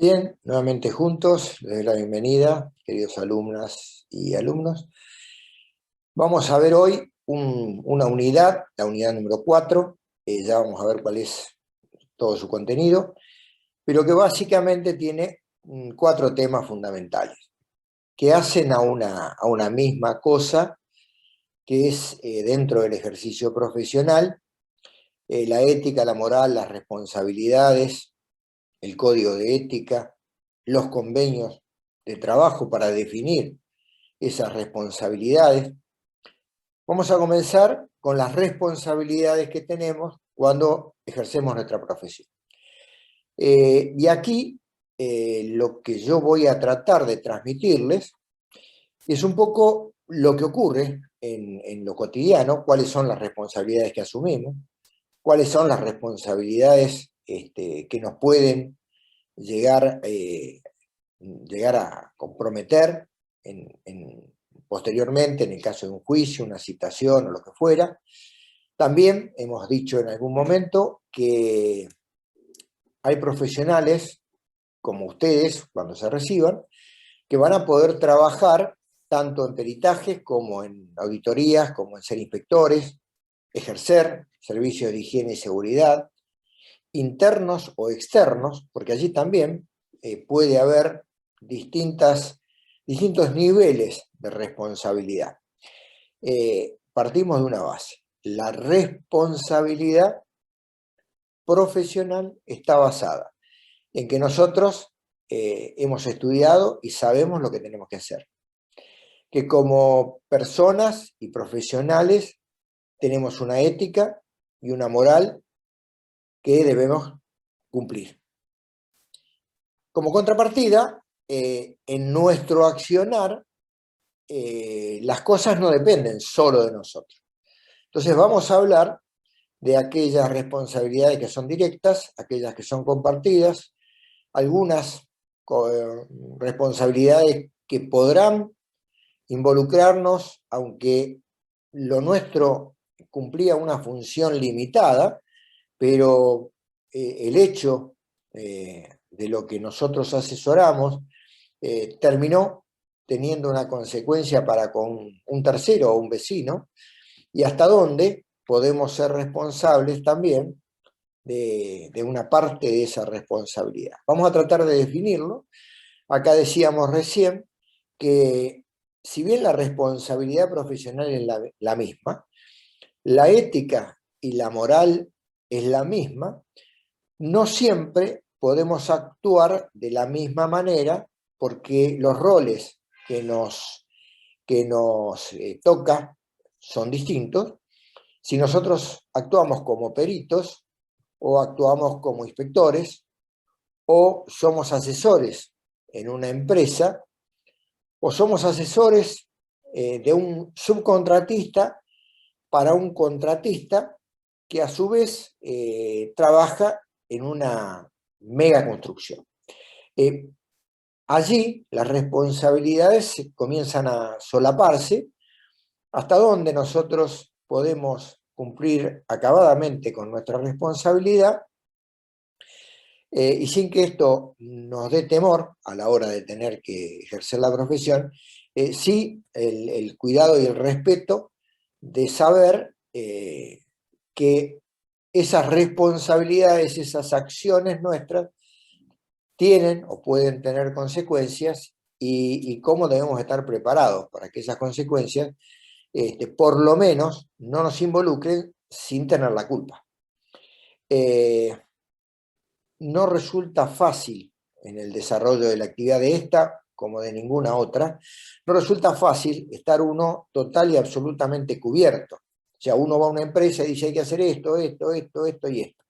Bien, nuevamente juntos, les doy la bienvenida, queridos alumnas y alumnos. Vamos a ver hoy una unidad, la unidad número 4. Ya vamos a ver cuál es todo su contenido, pero que básicamente tiene 4 temas fundamentales, que hacen a una misma cosa, que es dentro del ejercicio profesional, la ética, la moral, las responsabilidades, el código de ética, los convenios de trabajo para definir esas responsabilidades. Vamos a comenzar con las responsabilidades que tenemos cuando ejercemos nuestra profesión. Y aquí lo que yo voy a tratar de transmitirles es un poco lo que ocurre en lo cotidiano, cuáles son las responsabilidades que asumimos, cuáles son las responsabilidades que nos pueden llegar a comprometer posteriormente, en el caso de un juicio, una citación o lo que fuera. También hemos dicho en algún momento que hay profesionales, como ustedes, cuando se reciban, que van a poder trabajar tanto en peritajes como en auditorías, como en ser inspectores, ejercer servicios de higiene y seguridad, internos o externos, porque allí también puede haber distintos niveles de responsabilidad. Partimos de una base. La responsabilidad profesional está basada en que nosotros hemos estudiado y sabemos lo que tenemos que hacer. Que como personas y profesionales tenemos una ética y una moral que debemos cumplir. Como contrapartida, en nuestro accionar, las cosas no dependen solo de nosotros. Entonces vamos a hablar de aquellas responsabilidades que son directas, aquellas que son compartidas, algunas responsabilidades que podrán involucrarnos, aunque lo nuestro cumplía una función limitada, pero el hecho de lo que nosotros asesoramos terminó teniendo una consecuencia para con un tercero o un vecino, y hasta dónde podemos ser responsables también de una parte de esa responsabilidad. Vamos a tratar de definirlo. Acá decíamos recién que si bien la responsabilidad profesional es la misma, la ética y la moral es la misma, no siempre podemos actuar de la misma manera porque los roles que nos toca son distintos. Si nosotros actuamos como peritos, o actuamos como inspectores, o somos asesores en una empresa, o somos asesores de un subcontratista para un contratista que a su vez trabaja en una mega construcción. Allí las responsabilidades comienzan a solaparse, hasta donde nosotros podemos cumplir acabadamente con nuestra responsabilidad y sin que esto nos dé temor a la hora de tener que ejercer la profesión, sí el cuidado y el respeto de saber que esas responsabilidades, esas acciones nuestras, tienen o pueden tener consecuencias y cómo debemos estar preparados para que esas consecuencias, por lo menos, no nos involucren sin tener la culpa. No resulta fácil en el desarrollo de la actividad de esta, como de ninguna otra, no resulta fácil estar uno total y absolutamente cubierto. O sea, uno va a una empresa y dice hay que hacer esto, esto, esto, esto y esto.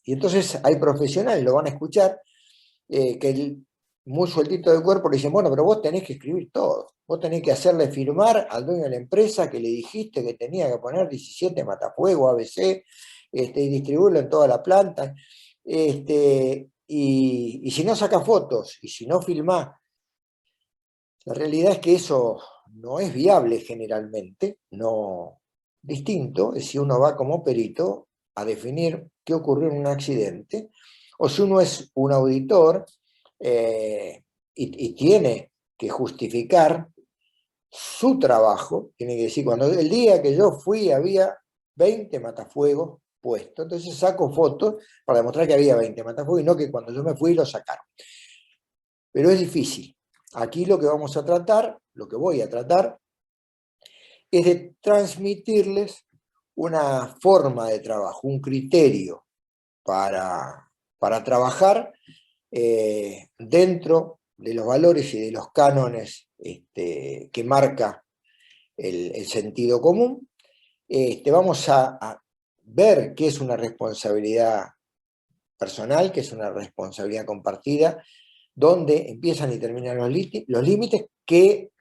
Y entonces hay profesionales, lo van a escuchar, que muy sueltito del cuerpo le dicen, bueno, pero vos tenés que escribir todo, vos tenés que hacerle firmar al dueño de la empresa que le dijiste que tenía que poner 17 matafuegos ABC, y distribuirlo en toda la planta, y si no saca fotos, y si no filmás, la realidad es que eso no es viable generalmente, no. Distinto es si uno va como perito a definir qué ocurrió en un accidente, o si uno es un auditor y tiene que justificar su trabajo, tiene que decir, cuando el día que yo fui había 20 matafuegos puestos, entonces saco fotos para demostrar que había 20 matafuegos y no que cuando yo me fui lo sacaron. Pero es difícil. Aquí lo que vamos a tratar, lo que voy a tratar, es de transmitirles una forma de trabajo, un criterio para trabajar dentro de los valores y de los cánones que marca el sentido común. Vamos a ver qué es una responsabilidad personal, qué es una responsabilidad compartida, dónde empiezan y terminan los límites, qué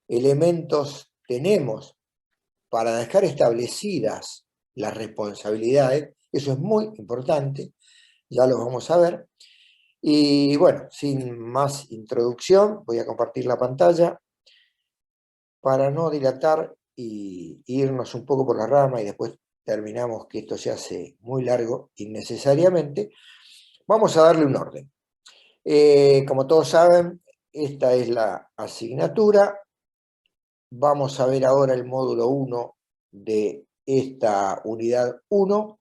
elementos tenemos para dejar establecidas las responsabilidades. Eso es muy importante, ya lo vamos a ver. Y bueno, sin más introducción, voy a compartir la pantalla para no dilatar y irnos un poco por la rama y después terminamos que esto se hace muy largo innecesariamente. Vamos a darle un orden. Como todos saben, esta es la asignatura. Vamos a ver ahora el módulo 1 de esta unidad 1.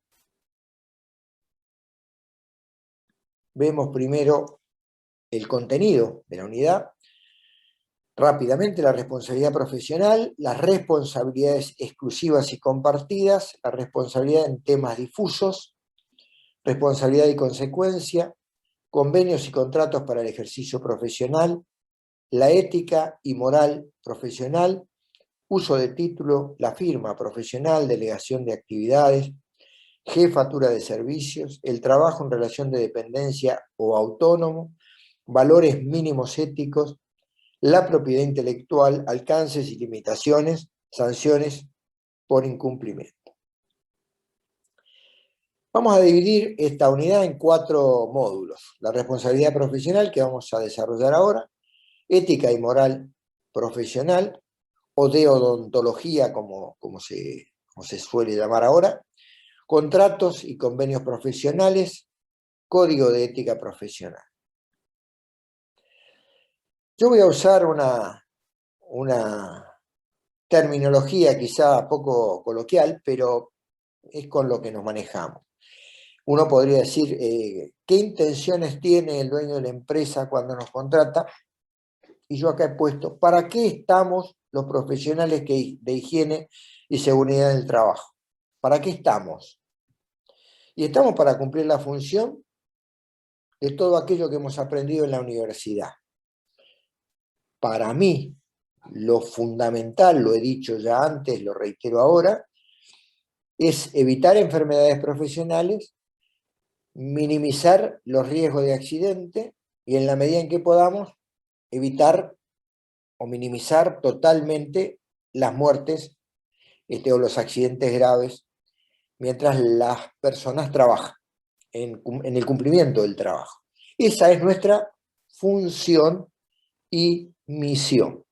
Vemos primero el contenido de la unidad. Rápidamente, la responsabilidad profesional, las responsabilidades exclusivas y compartidas, la responsabilidad en temas difusos, responsabilidad y consecuencia, convenios y contratos para el ejercicio profesional, la ética y moral profesional, uso de título, la firma profesional, delegación de actividades, jefatura de servicios, el trabajo en relación de dependencia o autónomo, valores mínimos éticos, la propiedad intelectual, alcances y limitaciones, sanciones por incumplimiento. Vamos a dividir esta unidad en 4 módulos. La responsabilidad profesional, que vamos a desarrollar ahora, ética y moral profesional, o deodontología, como se suele llamar ahora, contratos y convenios profesionales, código de ética profesional. Yo voy a usar una terminología quizá poco coloquial, pero es con lo que nos manejamos. Uno podría decir, ¿qué intenciones tiene el dueño de la empresa cuando nos contrata? Y yo acá he puesto, ¿para qué estamos los profesionales de higiene y seguridad del trabajo? ¿Para qué estamos? Y estamos para cumplir la función de todo aquello que hemos aprendido en la universidad. Para mí, lo fundamental, lo he dicho ya antes, lo reitero ahora, es evitar enfermedades profesionales, minimizar los riesgos de accidente y en la medida en que podamos, evitar o minimizar totalmente las muertes o los accidentes graves mientras las personas trabajan en el cumplimiento del trabajo. Esa es nuestra función y misión.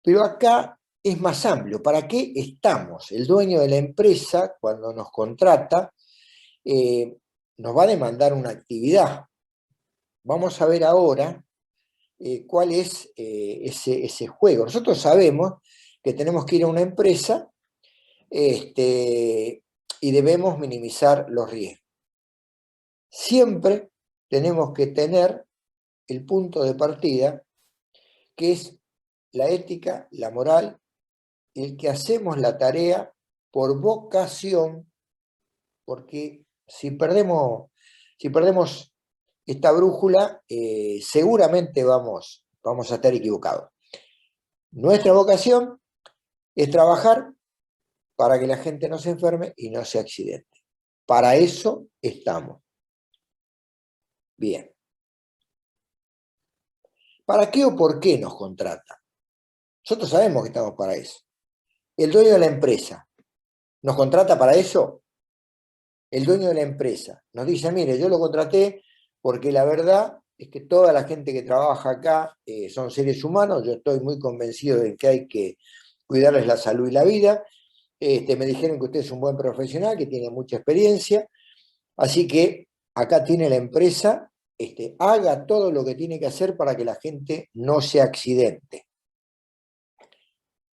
Pero acá es más amplio. ¿Para qué estamos? El dueño de la empresa, cuando nos contrata, nos va a demandar una actividad. Vamos a ver ahora cuál es ese juego. Nosotros sabemos que tenemos que ir a una empresa y debemos minimizar los riesgos. Siempre tenemos que tener el punto de partida, que es la ética, la moral, el que hacemos la tarea por vocación, porque si perdemos esta brújula, seguramente vamos a estar equivocados. Nuestra vocación es trabajar para que la gente no se enferme y no se accidente. Para eso estamos. Bien. ¿Para qué o por qué nos contratan? Nosotros sabemos que estamos para eso. El dueño de la empresa nos contrata para eso. El dueño de la empresa nos dice, mire, yo lo contraté porque la verdad es que toda la gente que trabaja acá son seres humanos, yo estoy muy convencido de que hay que cuidarles la salud y la vida, me dijeron que usted es un buen profesional, que tiene mucha experiencia, Así que acá tiene la empresa, haga todo lo que tiene que hacer para que la gente no se accidente.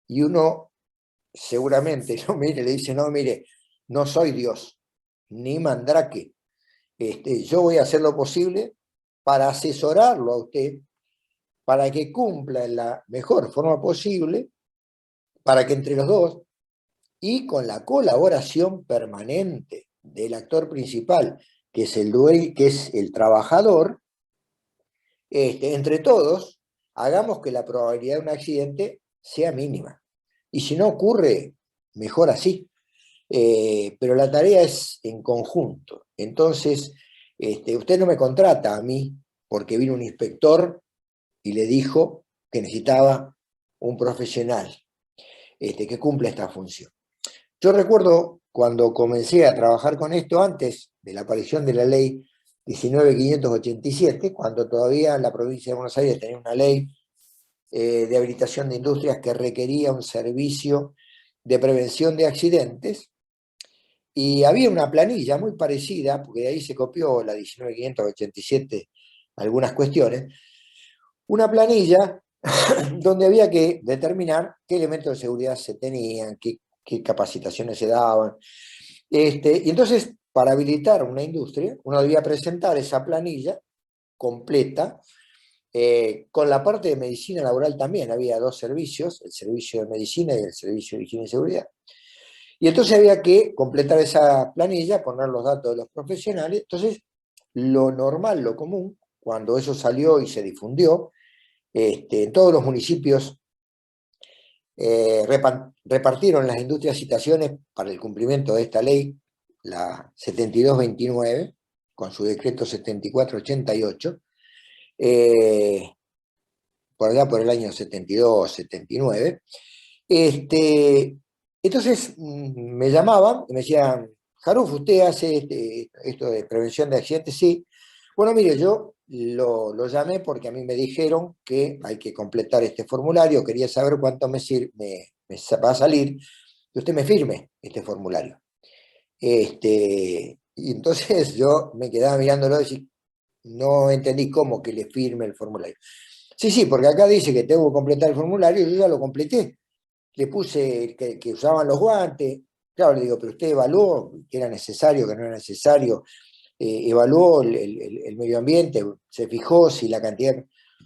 Y uno seguramente lo mire y le dice, no, mire, no soy Dios, ni Mandrake. Yo voy a hacer lo posible para asesorarlo a usted, para que cumpla en la mejor forma posible, para que entre los dos, y con la colaboración permanente del actor principal, que es el dueño, que es el trabajador, entre todos, hagamos que la probabilidad de un accidente sea mínima. Y si no ocurre, mejor así. Pero la tarea es en conjunto. Entonces, usted no me contrata a mí porque vino un inspector y le dijo que necesitaba un profesional que cumpla esta función. Yo recuerdo cuando comencé a trabajar con esto, antes de la aparición de la ley 19.587, cuando todavía la provincia de Buenos Aires tenía una ley de habilitación de industrias que requería un servicio de prevención de accidentes, y había una planilla muy parecida, porque de ahí se copió la 19.587 algunas cuestiones, una planilla donde había que determinar qué elementos de seguridad se tenían, qué capacitaciones se daban. Y entonces, para habilitar una industria, uno debía presentar esa planilla completa, con la parte de medicina laboral también. Había dos servicios, el servicio de medicina y el servicio de higiene y seguridad. Y entonces había que completar esa planilla, poner los datos de los profesionales. Entonces, lo normal, lo común, cuando eso salió y se difundió, en todos los municipios repartieron las industrias citaciones para el cumplimiento de esta ley, la 7229, con su decreto 7488, por allá por el año 72, 79. Entonces me llamaban y me decían, Jaruf, ¿usted hace esto de prevención de accidentes? Sí. Bueno, mire, yo lo llamé porque a mí me dijeron que hay que completar este formulario, quería saber cuánto me va a salir, que usted me firme este formulario. Y entonces yo me quedaba mirándolo y decía, no entendí cómo que le firme el formulario. Sí, sí, porque acá dice que tengo que completar el formulario y yo ya lo completé. Le puse que usaban los guantes. Claro, le digo, pero usted evaluó que era necesario, que no era necesario, evaluó el medio ambiente, se fijó si la cantidad...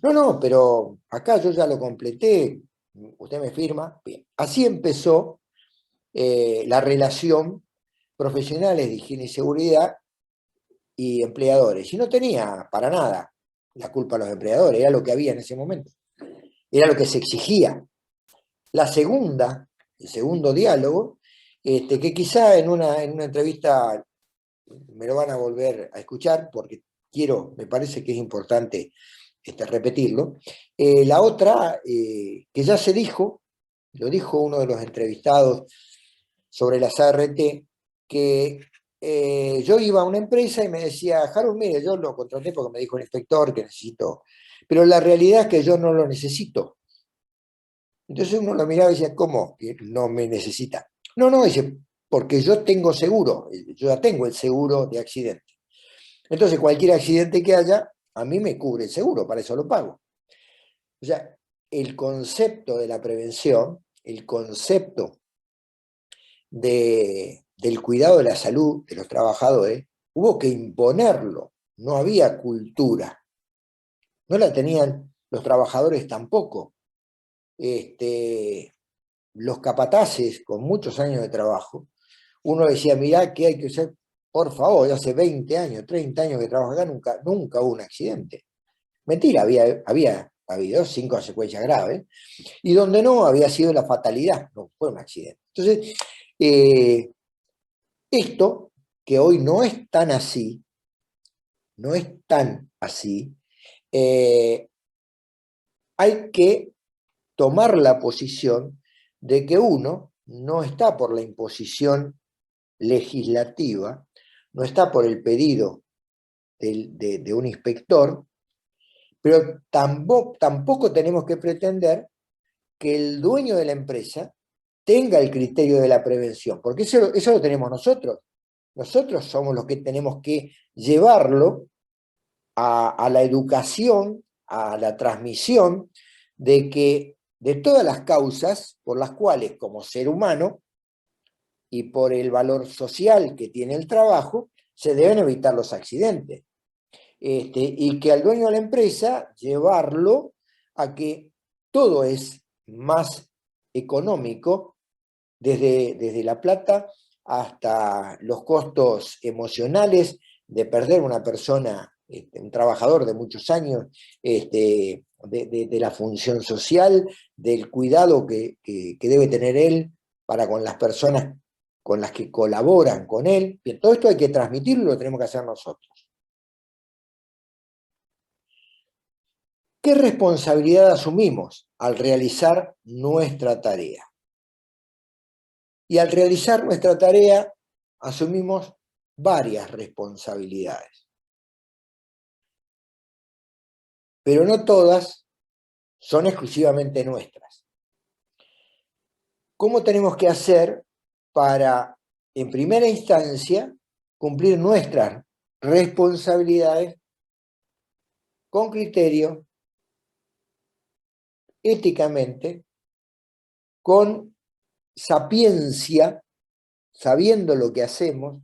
No, no, pero acá yo ya lo completé, usted me firma. Bien. Así empezó la relación profesionales de higiene y seguridad y empleadores. Y no tenía para nada la culpa a los empleadores, era lo que había en ese momento, era lo que se exigía. El segundo diálogo, que quizá en una entrevista me lo van a volver a escuchar, porque me parece que es importante repetirlo. La otra, que ya se dijo, lo dijo uno de los entrevistados sobre las ART, que yo iba a una empresa y me decía, Harold, mire, yo lo contraté porque me dijo el inspector que necesito, pero la realidad es que yo no lo necesito. Entonces uno lo miraba y decía, ¿cómo que no me necesita? No, no, dice, porque yo tengo seguro, yo ya tengo el seguro de accidente. Entonces cualquier accidente que haya, a mí me cubre el seguro, para eso lo pago. O sea, el concepto de la prevención, el concepto del cuidado de la salud de los trabajadores, hubo que imponerlo, no había cultura, no la tenían los trabajadores tampoco. Los capataces con muchos años de trabajo, uno decía, mirá que hay que hacer, por favor, ya hace 20 años, 30 años que trabajo acá, nunca hubo un accidente. Mentira, había habido 5 consecuencias graves, y donde no había sido la fatalidad, no fue un accidente. Entonces, esto, que hoy no es tan así, no es tan así, eh, hay que tomar la posición de que uno no está por la imposición legislativa, no está por el pedido de un inspector, pero tampoco tenemos que pretender que el dueño de la empresa tenga el criterio de la prevención, porque eso lo tenemos nosotros. nosotros somos los que tenemos que llevarlo a la educación, a la transmisión de que de todas las causas por las cuales como ser humano y por el valor social que tiene el trabajo, se deben evitar los accidentes. Y que al dueño de la empresa llevarlo a que todo es más económico, desde la plata hasta los costos emocionales de perder una persona, un trabajador de muchos años, de la función social, del cuidado que debe tener él para con las personas con las que colaboran con él. Bien, todo esto hay que transmitirlo y lo tenemos que hacer nosotros. ¿Qué responsabilidad asumimos al realizar nuestra tarea? Y al realizar nuestra tarea asumimos varias responsabilidades. Pero no todas son exclusivamente nuestras. ¿Cómo tenemos que hacer para, en primera instancia, cumplir nuestras responsabilidades con criterio, éticamente, con sapiencia, sabiendo lo que hacemos,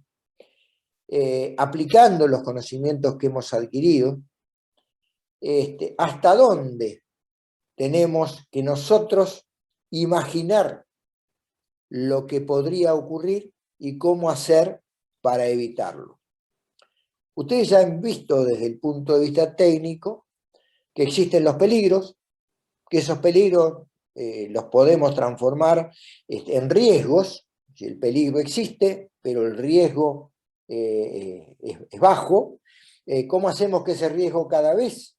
aplicando los conocimientos que hemos adquirido? ¿Hasta dónde tenemos que nosotros imaginar lo que podría ocurrir y cómo hacer para evitarlo? Ustedes ya han visto desde el punto de vista técnico que existen los peligros, que esos peligros los podemos transformar en riesgos. Si el peligro existe, pero el riesgo es bajo, ¿cómo hacemos que ese riesgo cada vez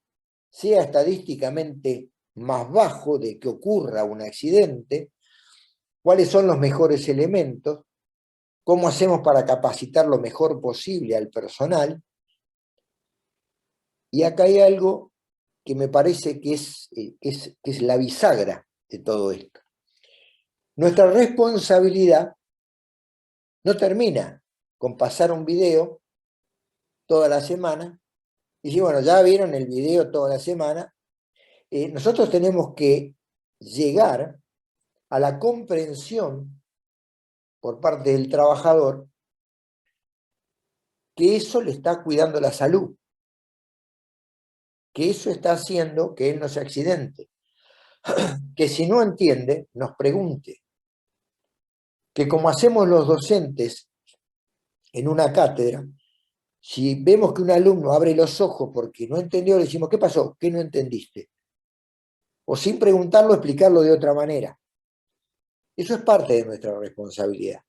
sea estadísticamente más bajo de que ocurra un accidente? ¿Cuáles son los mejores elementos? ¿Cómo hacemos para capacitar lo mejor posible al personal? Y acá hay algo que me parece que es la bisagra de todo esto. Nuestra responsabilidad no termina con pasar un video toda la semana y decir, bueno, ya vieron el video toda la semana. Nosotros tenemos que llegar a la comprensión por parte del trabajador que eso le está cuidando la salud, que eso está haciendo que él no se accidente, que si no entiende, nos pregunte, que como hacemos los docentes en una cátedra, si vemos que un alumno abre los ojos porque no entendió, le decimos, ¿qué pasó? ¿Qué no entendiste? O sin preguntarlo, explicarlo de otra manera. Eso es parte de nuestra responsabilidad.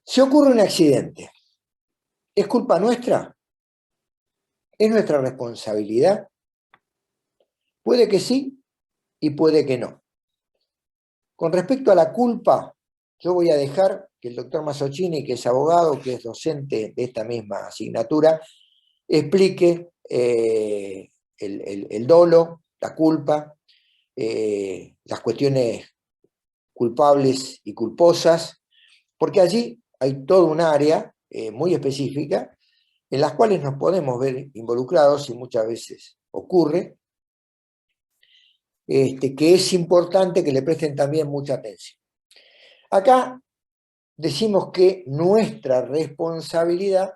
Si ocurre un accidente, ¿es culpa nuestra? ¿Es nuestra responsabilidad? Puede que sí y puede que no. Con respecto a la culpa, yo voy a dejar que el doctor Mazzoccini, que es abogado, que es docente de esta misma asignatura, explique el dolo, la culpa, las cuestiones culpables y culposas, porque allí hay todo un área muy específica en las cuales nos podemos ver involucrados y muchas veces ocurre, que es importante que le presten también mucha atención. Acá decimos que nuestra responsabilidad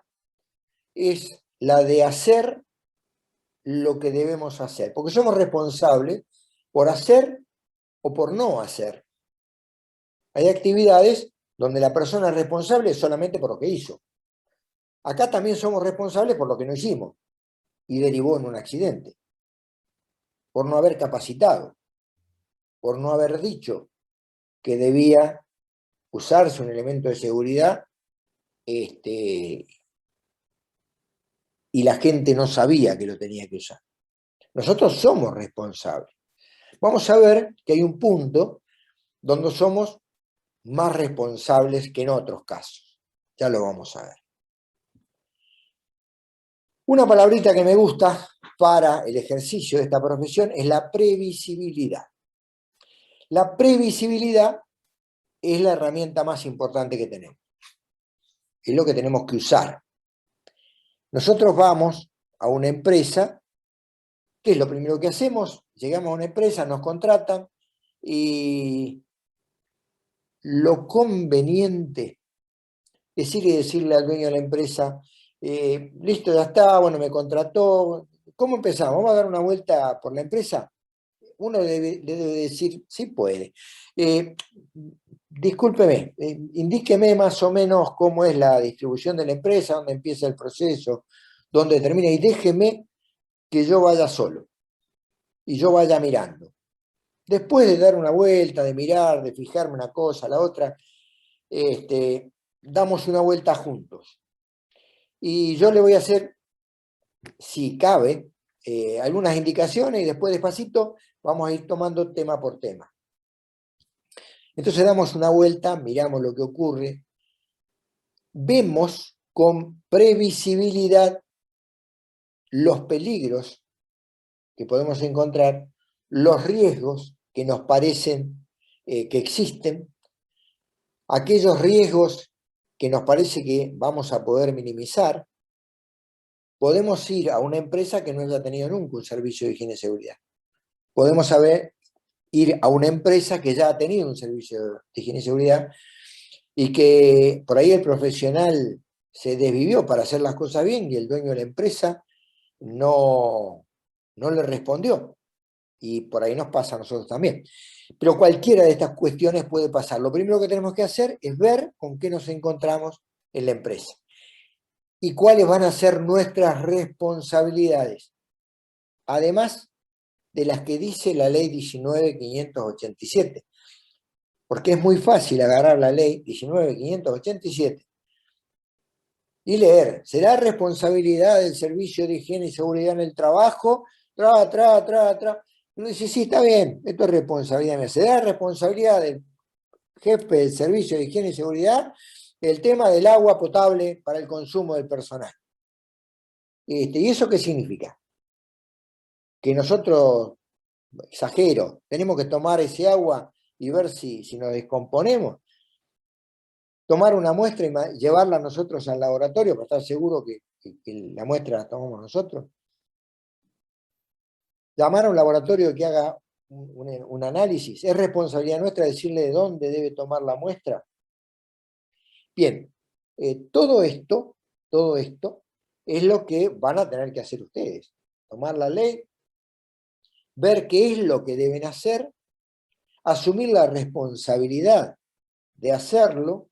es la de hacer lo que debemos hacer, porque somos responsables por hacer o por no hacer. Hay actividades donde la persona es responsable solamente por lo que hizo. Acá también somos responsables por lo que no hicimos y derivó en un accidente, por no haber capacitado, por no haber dicho que debía usarse un elemento de seguridad y la gente no sabía que lo tenía que usar. Nosotros somos responsables. Vamos a ver que hay un punto donde somos más responsables que en otros casos. Ya lo vamos a ver. Una palabrita que me gusta para el ejercicio de esta profesión es la previsibilidad. La previsibilidad es la herramienta más importante que tenemos. Es lo que tenemos que usar. Nosotros vamos a una empresa, ¿qué es lo primero que hacemos? Llegamos a una empresa, nos contratan y lo conveniente es ir y decirle al dueño de la empresa, listo, ya está, bueno, me contrató, ¿cómo empezamos? ¿Vamos a dar una vuelta por la empresa? Uno le debe decir, sí puede. Discúlpeme, indíqueme más o menos cómo es la distribución de la empresa, dónde empieza el proceso, dónde termina, y déjeme que yo vaya solo y yo vaya mirando. Después de dar una vuelta, de mirar, de fijarme una cosa, la otra, damos una vuelta juntos. Y yo le voy a hacer, si cabe, algunas indicaciones y después despacito vamos a ir tomando tema por tema. Entonces damos una vuelta, miramos lo que ocurre, vemos con previsibilidad los peligros que podemos encontrar, los riesgos que nos parecen que existen, aquellos riesgos que nos parece que vamos a poder minimizar. Podemos ir a una empresa que no haya tenido nunca un servicio de higiene y seguridad. Podemos ir a una empresa que ya ha tenido un servicio de higiene y seguridad y que por ahí el profesional se desvivió para hacer las cosas bien y el dueño de la empresa no le respondió. Y por ahí nos pasa a nosotros también. Pero cualquiera de estas cuestiones puede pasar. Lo primero que tenemos que hacer es ver con qué nos encontramos en la empresa y cuáles van a ser nuestras responsabilidades, además de las que dice la ley 19.587. Porque es muy fácil agarrar la ley 19.587 y leer, será responsabilidad del Servicio de Higiene y Seguridad en el Trabajo, Uno dice, sí, está bien, esto es responsabilidad mía. Será responsabilidad del jefe del Servicio de Higiene y Seguridad el tema del agua potable para el consumo del personal. ¿Y eso qué significa? Que nosotros, exagero, tenemos que tomar ese agua y ver si nos descomponemos. Tomar una muestra y llevarla nosotros al laboratorio para estar seguro que la muestra la tomamos nosotros. Llamar a un laboratorio que haga un análisis. ¿Es responsabilidad nuestra decirle de dónde debe tomar la muestra? Bien, todo esto es lo que van a tener que hacer ustedes. Tomar la ley, ver qué es lo que deben hacer, asumir la responsabilidad de hacerlo,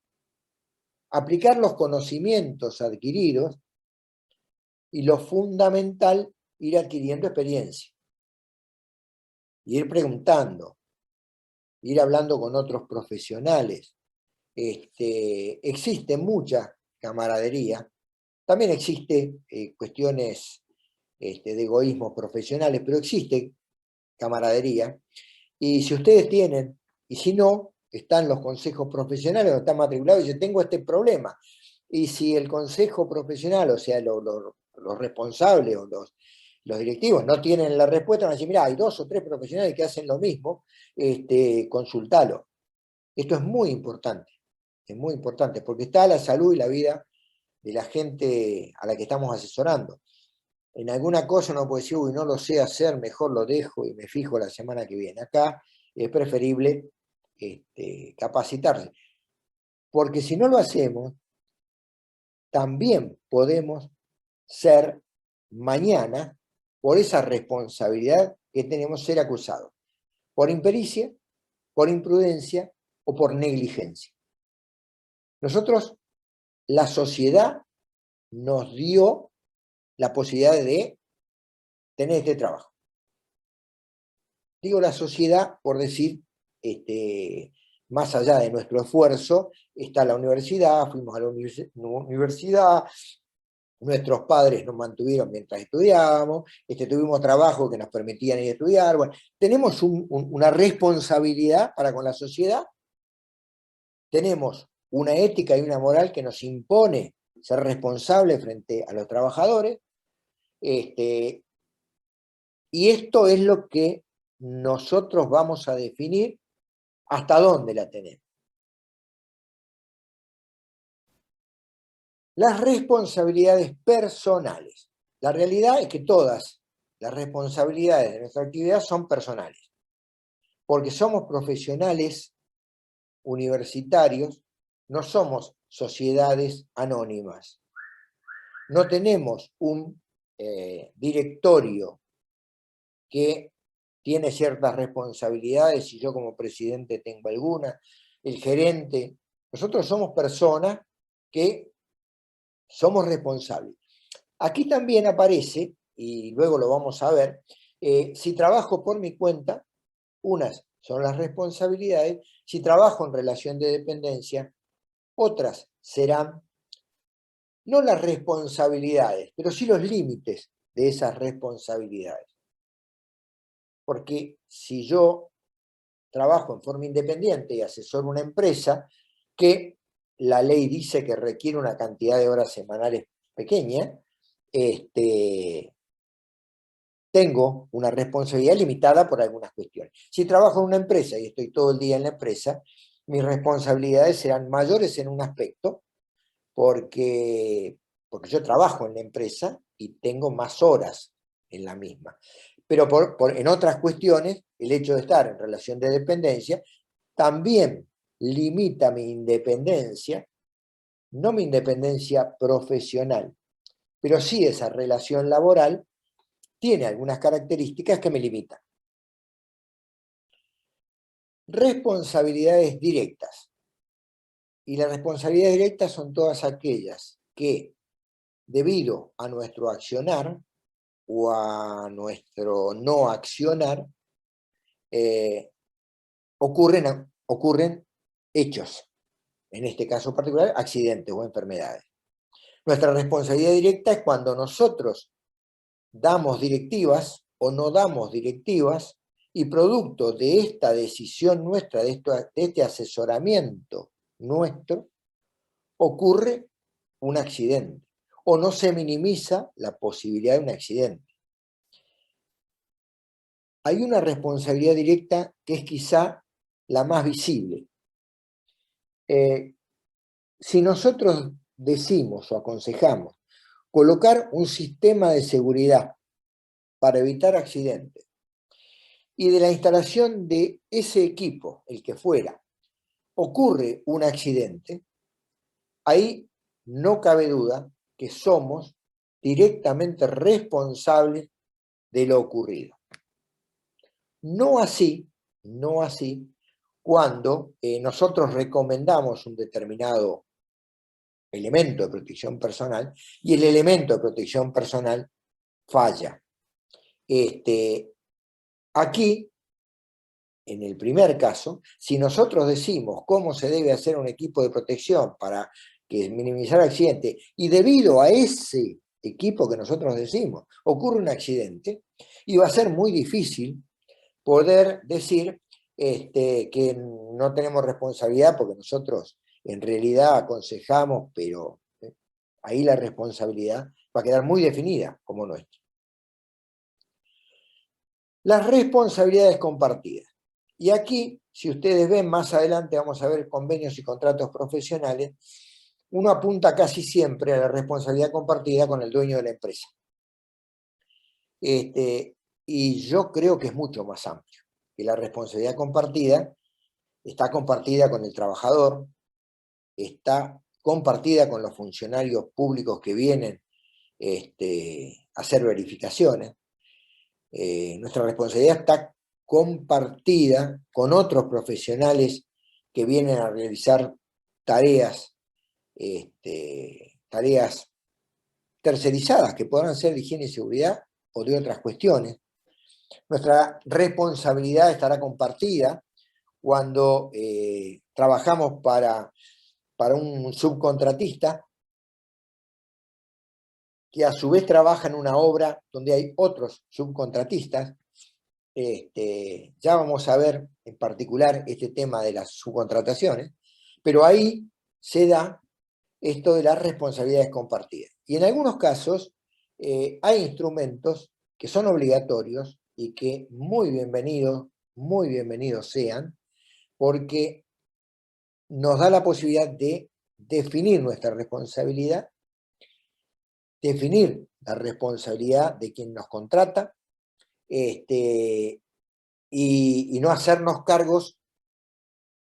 aplicar los conocimientos adquiridos y lo fundamental, ir adquiriendo experiencia. Ir preguntando, ir hablando con otros profesionales. Existe mucha camaradería, también existe cuestiones de egoísmos profesionales, pero existe camaradería, y si ustedes tienen, y si no, están los consejos profesionales, donde están matriculados y dicen, tengo este problema, y si el consejo profesional, o sea, los responsables o los directivos no tienen la respuesta, van a decir, mira, hay 2 o 3 profesionales que hacen lo mismo, consultalo. Esto es muy importante, porque está la salud y la vida de la gente a la que estamos asesorando. En alguna cosa uno puede decir, uy, no lo sé hacer, mejor lo dejo y me fijo la semana que viene. Acá es preferible capacitarse, porque si no lo hacemos, también podemos ser mañana, por esa responsabilidad que tenemos, ser acusados, por impericia, por imprudencia o por negligencia. Nosotros, la sociedad nos dio la posibilidad de tener este trabajo. Digo la sociedad por decir, más allá de nuestro esfuerzo, está la universidad, fuimos a la universidad, nuestros padres nos mantuvieron mientras estudiábamos, tuvimos trabajo que nos permitían ir a estudiar. Bueno, tenemos una responsabilidad para con la sociedad, tenemos una ética y una moral que nos impone ser responsables frente a los trabajadores, y esto es lo que nosotros vamos a definir hasta dónde la tenemos. Las responsabilidades personales. La realidad es que todas las responsabilidades de nuestra actividad son personales, porque somos profesionales universitarios, no somos sociedades anónimas. No tenemos un directorio que tiene ciertas responsabilidades y yo como presidente tengo alguna, el gerente. Nosotros somos personas que somos responsables. Aquí también aparece, y luego lo vamos a ver, si trabajo por mi cuenta, unas son las responsabilidades, si trabajo en relación de dependencia, otras serán no las responsabilidades, pero sí los límites de esas responsabilidades. Porque si yo trabajo en forma independiente y asesoro una empresa que la ley dice que requiere una cantidad de horas semanales pequeña, tengo una responsabilidad limitada por algunas cuestiones. Si trabajo en una empresa y estoy todo el día en la empresa, mis responsabilidades serán mayores en un aspecto, porque yo trabajo en la empresa y tengo más horas en la misma. Pero en otras cuestiones, el hecho de estar en relación de dependencia también limita mi independencia, no mi independencia profesional, pero sí esa relación laboral tiene algunas características que me limitan. Responsabilidades directas. Y las responsabilidades directas son todas aquellas que, debido a nuestro accionar o a nuestro no accionar, ocurren hechos, en este caso particular, accidentes o enfermedades. Nuestra responsabilidad directa es cuando nosotros damos directivas o no damos directivas y producto de esta decisión nuestra, de este asesoramiento nuestro, ocurre un accidente o no se minimiza la posibilidad de un accidente. Hay una responsabilidad directa que es quizá la más visible. Si nosotros decimos o aconsejamos colocar un sistema de seguridad para evitar accidentes y de la instalación de ese equipo, el que fuera, ocurre un accidente, ahí no cabe duda que somos directamente responsables de lo ocurrido. No así cuando nosotros recomendamos un determinado elemento de protección personal y el elemento de protección personal falla. Aquí, en el primer caso, si nosotros decimos cómo se debe hacer un equipo de protección para minimizar accidentes, y debido a ese equipo que nosotros decimos ocurre un accidente, y va a ser muy difícil poder decir que no tenemos responsabilidad porque nosotros en realidad aconsejamos, pero ahí la responsabilidad va a quedar muy definida como nuestra. Las responsabilidades compartidas. Y aquí, si ustedes ven más adelante, vamos a ver convenios y contratos profesionales, uno apunta casi siempre a la responsabilidad compartida con el dueño de la empresa. Y yo creo que es mucho más amplio, que la responsabilidad compartida está compartida con el trabajador, está compartida con los funcionarios públicos que vienen a hacer verificaciones. Nuestra responsabilidad está compartida con otros profesionales que vienen a realizar tareas, tareas tercerizadas, que podrán ser de higiene y seguridad o de otras cuestiones. Nuestra responsabilidad estará compartida cuando trabajamos para un subcontratista que a su vez trabaja en una obra donde hay otros subcontratistas. Ya vamos a ver en particular este tema de las subcontrataciones, pero ahí se da esto de las responsabilidades compartidas. Y en algunos casos hay instrumentos que son obligatorios y que muy bienvenidos sean, porque nos da la posibilidad de definir nuestra responsabilidad definir la responsabilidad de quien nos contrata, y no hacernos cargos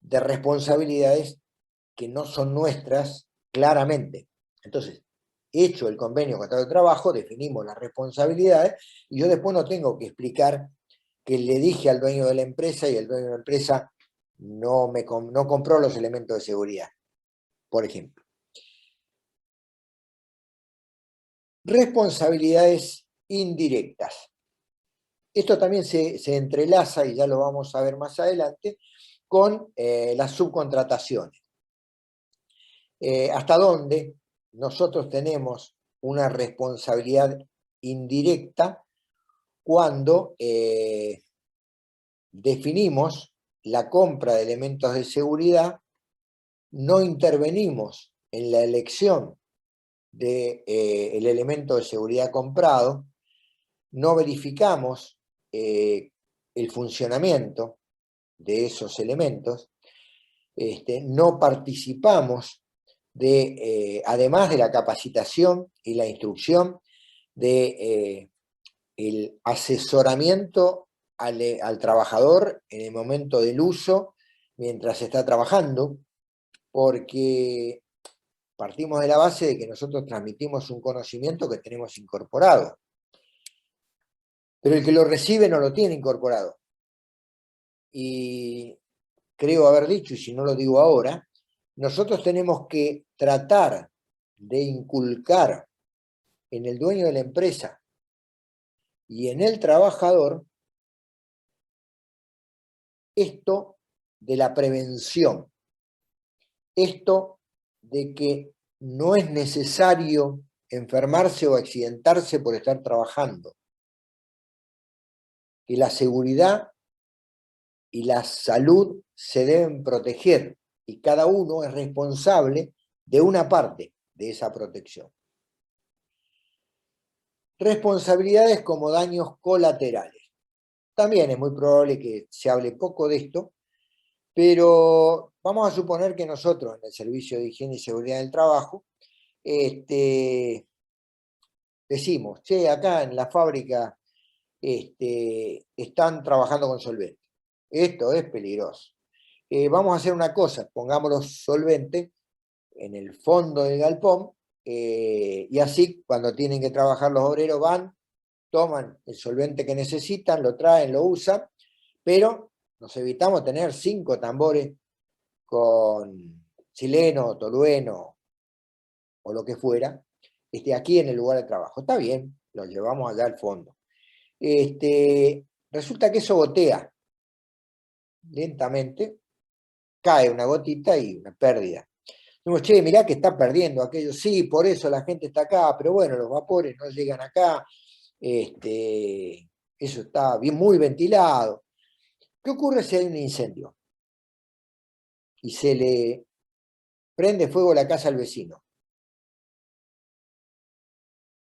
de responsabilidades que no son nuestras claramente. Entonces, hecho el convenio de contrato de trabajo, definimos las responsabilidades, y yo después no tengo que explicar que le dije al dueño de la empresa y el dueño de la empresa no compró los elementos de seguridad, por ejemplo. Responsabilidades indirectas. Esto también se entrelaza, y ya lo vamos a ver más adelante, con las subcontrataciones. ¿Hasta dónde nosotros tenemos una responsabilidad indirecta cuando definimos la compra de elementos de seguridad, no intervenimos en la elección del elemento de seguridad comprado, no verificamos el funcionamiento de esos elementos, no participamos además de la capacitación y la instrucción, de el asesoramiento al trabajador en el momento del uso mientras está trabajando, porque partimos de la base de que nosotros transmitimos un conocimiento que tenemos incorporado, pero el que lo recibe no lo tiene incorporado. Y creo haber dicho, y si no lo digo ahora, nosotros tenemos que tratar de inculcar en el dueño de la empresa y en el trabajador esto de la prevención, esto de que no es necesario enfermarse o accidentarse por estar trabajando, que la seguridad y la salud se deben proteger y cada uno es responsable de una parte de esa protección. Responsabilidades como daños colaterales. También es muy probable que se hable poco de esto, pero vamos a suponer que nosotros en el Servicio de Higiene y Seguridad del Trabajo decimos, che, acá en la fábrica están trabajando con solventes. Esto es peligroso. Vamos a hacer una cosa, pongamos los solventes en el fondo del galpón, y así cuando tienen que trabajar los obreros van, toman el solvente que necesitan, lo traen, lo usan, pero nos evitamos tener 5 tambores con chileno, tolueno o lo que fuera, aquí en el lugar de trabajo. Está bien, lo llevamos allá al fondo. Resulta que eso gotea lentamente, cae una gotita y una pérdida. Decimos, che, mirá que está perdiendo aquello. Sí, por eso la gente está acá, pero bueno, los vapores no llegan acá. Eso está bien, muy ventilado. ¿Qué ocurre si hay un incendio? Y se le prende fuego la casa al vecino.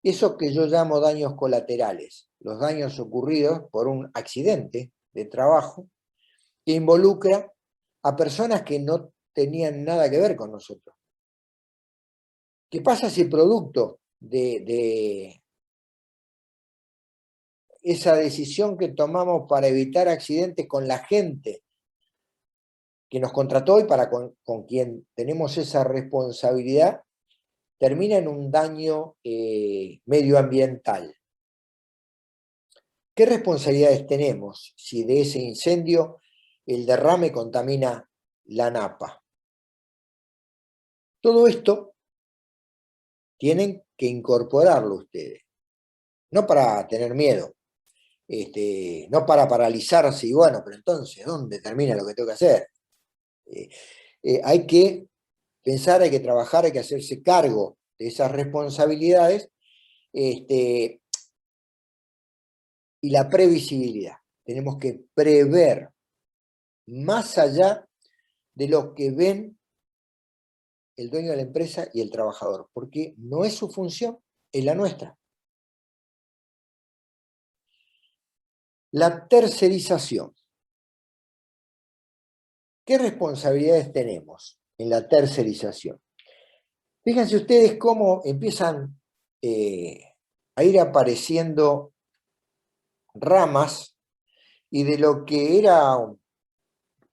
Eso que yo llamo daños colaterales, los daños ocurridos por un accidente de trabajo que involucra a personas que no tenían nada que ver con nosotros. ¿Qué pasa si producto de esa decisión que tomamos para evitar accidentes con la gente que nos contrató y con quien tenemos esa responsabilidad, termina en un daño medioambiental? ¿Qué responsabilidades tenemos si de ese incendio el derrame contamina la napa? Todo esto tienen que incorporarlo ustedes, no para tener miedo, no para paralizarse y bueno, pero entonces, ¿dónde termina lo que tengo que hacer? Hay que pensar, hay que trabajar, hay que hacerse cargo de esas responsabilidades, y la previsibilidad. Tenemos que prever más allá de lo que ven el dueño de la empresa y el trabajador, porque no es su función, es la nuestra. La tercerización. ¿Qué responsabilidades tenemos en la tercerización? Fíjense ustedes cómo empiezan a ir apareciendo ramas, y de lo que era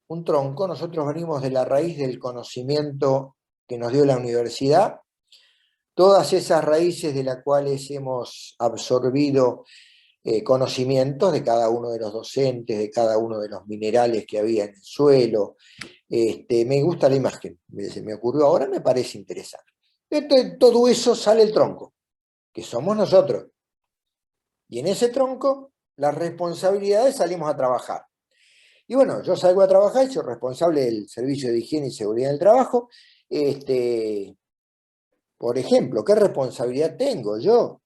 un tronco, nosotros venimos de la raíz del conocimiento que nos dio la universidad, todas esas raíces de las cuales hemos absorbido conocimientos de cada uno de los docentes, de cada uno de los minerales que había en el suelo. Me gusta la imagen, se me ocurrió ahora, me parece interesante. De todo eso sale el tronco, que somos nosotros. Y en ese tronco, las responsabilidades salimos a trabajar. Y bueno, yo salgo a trabajar, soy responsable del Servicio de Higiene y Seguridad del Trabajo. Por ejemplo, ¿qué responsabilidad tengo yo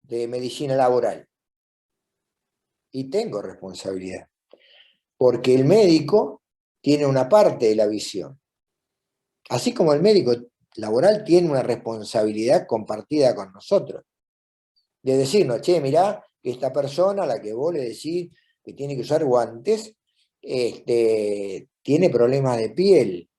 de medicina laboral? Y tengo responsabilidad, porque el médico tiene una parte de la visión. Así como el médico laboral tiene una responsabilidad compartida con nosotros. De decirnos, che, mirá, que esta persona a la que vos le decís que tiene que usar guantes, tiene problemas de piel.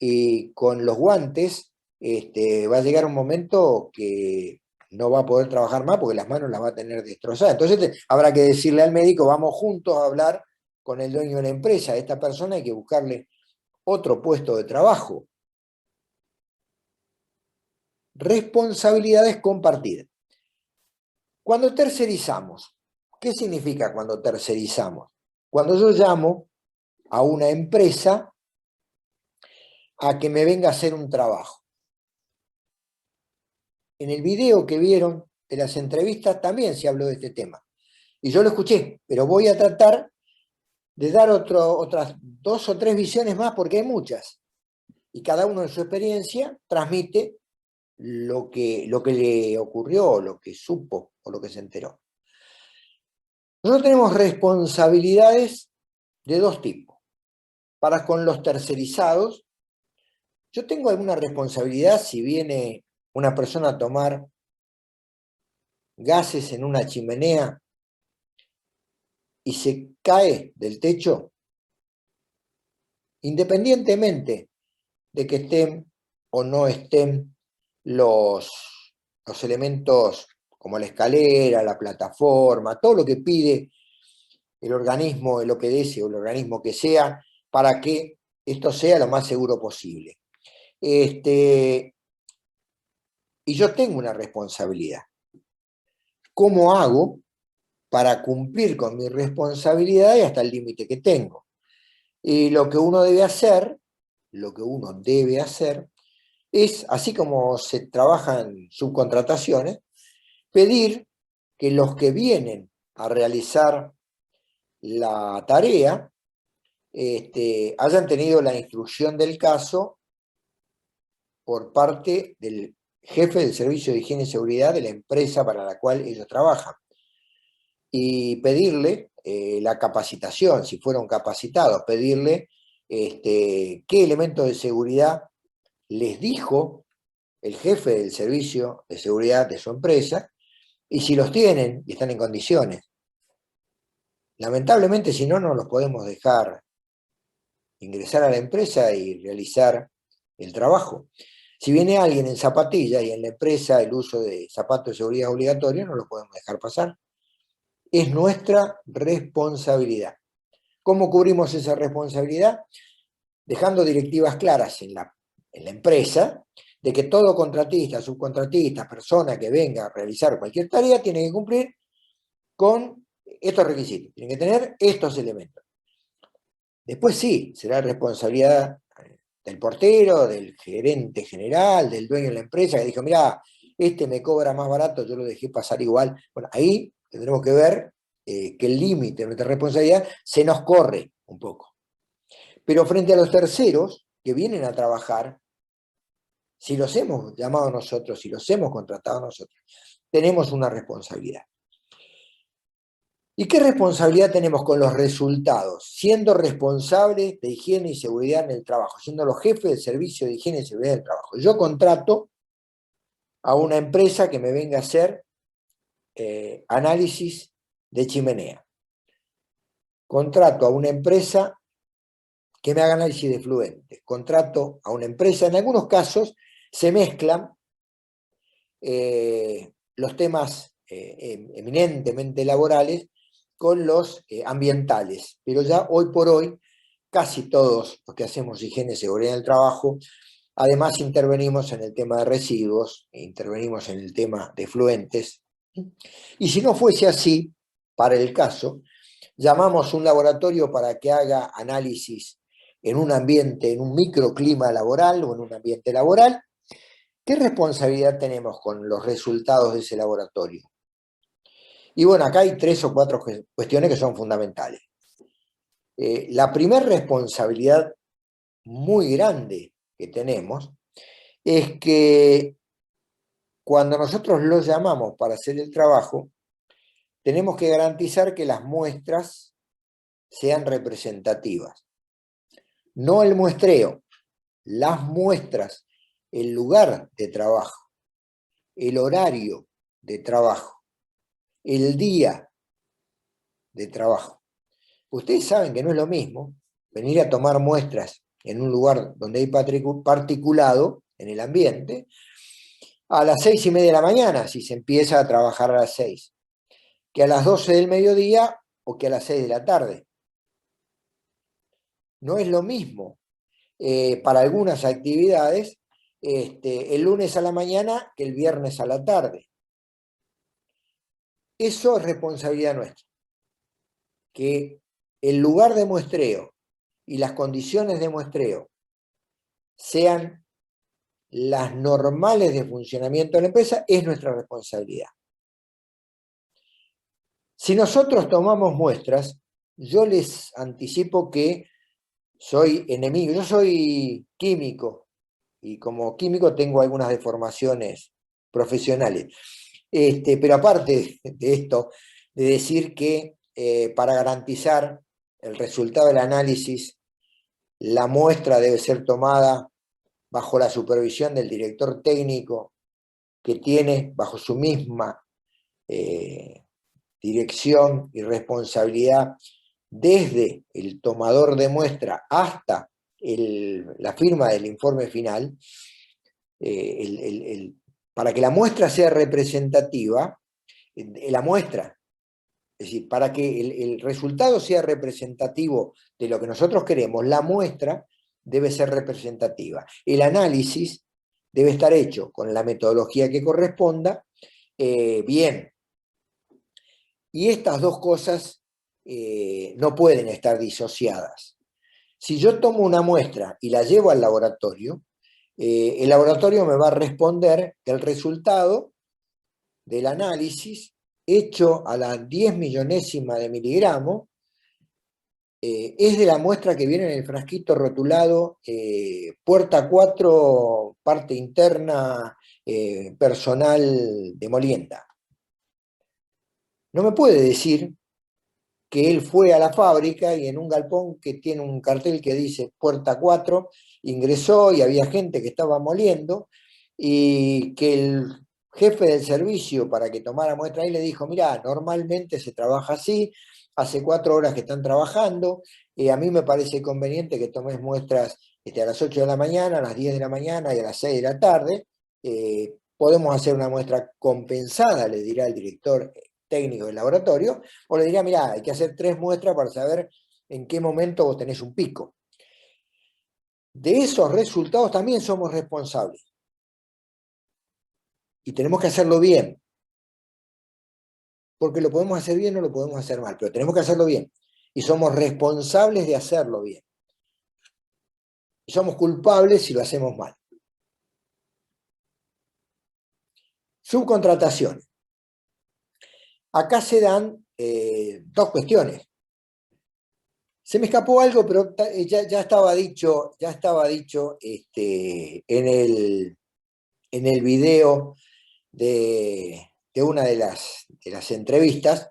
Y con los guantes va a llegar un momento que no va a poder trabajar más porque las manos las va a tener destrozadas. Entonces habrá que decirle al médico, vamos juntos a hablar con el dueño de la empresa. A esta persona hay que buscarle otro puesto de trabajo. Responsabilidades compartidas. Cuando tercerizamos, ¿qué significa cuando tercerizamos? Cuando yo llamo a una empresa a que me venga a hacer un trabajo. En el video que vieron de las entrevistas también se habló de este tema. Y yo lo escuché, pero voy a tratar de dar otras 2 o 3 visiones más porque hay muchas. Y cada uno en su experiencia transmite lo que le ocurrió, lo que supo o lo que se enteró. Nosotros tenemos responsabilidades de 2 tipos. Para con los tercerizados, yo tengo alguna responsabilidad si viene una persona a tomar gases en una chimenea y se cae del techo, independientemente de que estén o no estén los elementos como la escalera, la plataforma, todo lo que pide el organismo, el OPDS o el organismo que sea, para que esto sea lo más seguro posible. Y yo tengo una responsabilidad. ¿Cómo hago para cumplir con mi responsabilidad y hasta el límite que tengo? Y lo que uno debe hacer es, así como se trabajan subcontrataciones, pedir que los que vienen a realizar la tarea hayan tenido la instrucción del caso por parte del jefe del Servicio de Higiene y Seguridad de la empresa para la cual ellos trabajan. Y pedirle la capacitación, si fueron capacitados, pedirle qué elementos de seguridad les dijo el jefe del servicio de seguridad de su empresa, y si los tienen y están en condiciones. Lamentablemente, si no, no los podemos dejar ingresar a la empresa y realizar el trabajo. Si viene alguien en zapatillas y en la empresa el uso de zapatos de seguridad es obligatorio, no lo podemos dejar pasar. Es nuestra responsabilidad. ¿Cómo cubrimos esa responsabilidad? Dejando directivas claras en la empresa, de que todo contratista, subcontratista, persona que venga a realizar cualquier tarea, tiene que cumplir con estos requisitos, tiene que tener estos elementos. Después sí, será responsabilidad del portero, del gerente general, del dueño de la empresa, que dijo, mirá, este me cobra más barato, yo lo dejé pasar igual. Bueno, ahí tendremos que ver que el límite de nuestra responsabilidad se nos corre un poco. Pero frente a los terceros que vienen a trabajar, si los hemos llamado nosotros, si los hemos contratado nosotros, tenemos una responsabilidad. ¿Y qué responsabilidad tenemos con los resultados? Siendo responsables de higiene y seguridad en el trabajo, siendo los jefes del servicio de higiene y seguridad del trabajo. Yo contrato a una empresa que me venga a hacer análisis de chimenea. Contrato a una empresa que me haga análisis de fluentes. Contrato a una empresa, en algunos casos se mezclan los temas eminentemente laborales con los ambientales. Pero ya hoy por hoy, casi todos los que hacemos higiene y seguridad en el trabajo, además intervenimos en el tema de residuos, intervenimos en el tema de efluentes. Y si no fuese así, para el caso, llamamos a un laboratorio para que haga análisis en un ambiente, en un microclima laboral o en un ambiente laboral. ¿Qué responsabilidad tenemos con los resultados de ese laboratorio? Y bueno, acá hay 3 o 4 cuestiones que son fundamentales. La primera responsabilidad muy grande que tenemos es que cuando nosotros los llamamos para hacer el trabajo, tenemos que garantizar que las muestras sean representativas. No el muestreo, las muestras, el lugar de trabajo, el horario de trabajo, el día de trabajo. Ustedes saben que no es lo mismo venir a tomar muestras en un lugar donde hay particulado en el ambiente a las 6:30 de la mañana, si se empieza a trabajar a las 6, que a las 12 del mediodía o que a las 6 de la tarde. No es lo mismo para algunas actividades el lunes a la mañana que el viernes a la tarde. Eso es responsabilidad nuestra. Que el lugar de muestreo y las condiciones de muestreo sean las normales de funcionamiento de la empresa es nuestra responsabilidad. Si nosotros tomamos muestras, yo les anticipo que soy enemigo, yo soy químico y como químico tengo algunas deformaciones profesionales. Pero aparte de esto, de decir que para garantizar el resultado del análisis, la muestra debe ser tomada bajo la supervisión del director técnico que tiene bajo su misma dirección y responsabilidad desde el tomador de muestra hasta la firma del informe final, para que la muestra sea representativa, la muestra, es decir, para que el resultado sea representativo de lo que nosotros queremos, la muestra debe ser representativa. El análisis debe estar hecho con la metodología que corresponda, bien. Y estas dos cosas no pueden estar disociadas. Si yo tomo una muestra y la llevo al laboratorio, el laboratorio me va a responder que el resultado del análisis hecho a la 10 millonésima de miligramo es de la muestra que viene en el frasquito rotulado puerta 4, parte interna, personal de molienda. No me puede decir que él fue a la fábrica y en un galpón que tiene un cartel que dice puerta 4, ingresó y había gente que estaba moliendo y que el jefe del servicio para que tomara muestra ahí le dijo, mirá, normalmente se trabaja así, hace 4 horas que están trabajando, a mí me parece conveniente que tomes muestras a las 8 de la mañana, a las 10 de la mañana y a las 6 de la tarde, podemos hacer una muestra compensada, le dirá el director técnico del laboratorio, o le diría, mirá, hay que hacer 3 muestras para saber en qué momento vos tenés un pico. De esos resultados también somos responsables. Y tenemos que hacerlo bien. Porque lo podemos hacer bien o lo podemos hacer mal, pero tenemos que hacerlo bien. Y somos responsables de hacerlo bien. Y somos culpables si lo hacemos mal. Subcontrataciones. Acá se dan 2 cuestiones. Se me escapó algo, pero ya estaba dicho en el video de una de las entrevistas,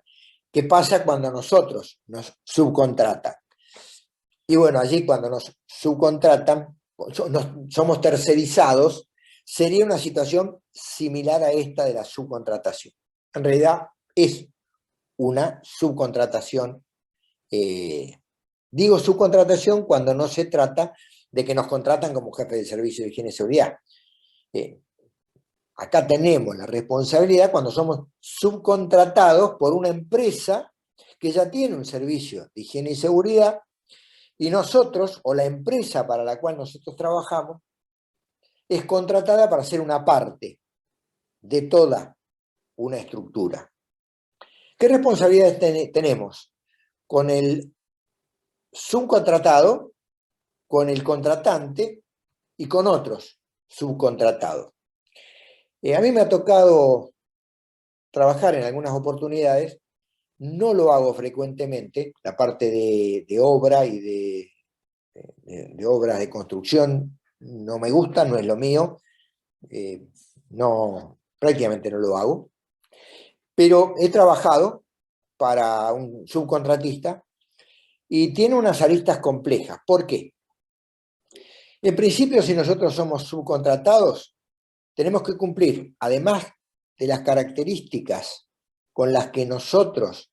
qué pasa cuando nosotros nos subcontratan. Y bueno, allí cuando nos subcontratan, somos tercerizados, sería una situación similar a esta de la subcontratación. En realidad es una subcontratación. Digo subcontratación cuando no se trata de que nos contratan como jefe de servicio de higiene y seguridad. acá tenemos la responsabilidad cuando somos subcontratados por una empresa que ya tiene un servicio de higiene y seguridad, y nosotros, o la empresa para la cual nosotros trabajamos, es contratada para ser una parte de toda una estructura. ¿Qué responsabilidades tenemos? Con el subcontratado, con el contratante y con otros subcontratados. A mí me ha tocado trabajar en algunas oportunidades, no lo hago frecuentemente, la parte de obra y de obras de construcción no me gusta, no es lo mío, no, prácticamente no lo hago, pero he trabajado para un subcontratista y tiene unas aristas complejas. ¿Por qué? En principio, si nosotros somos subcontratados, tenemos que cumplir, además de las características con las que nosotros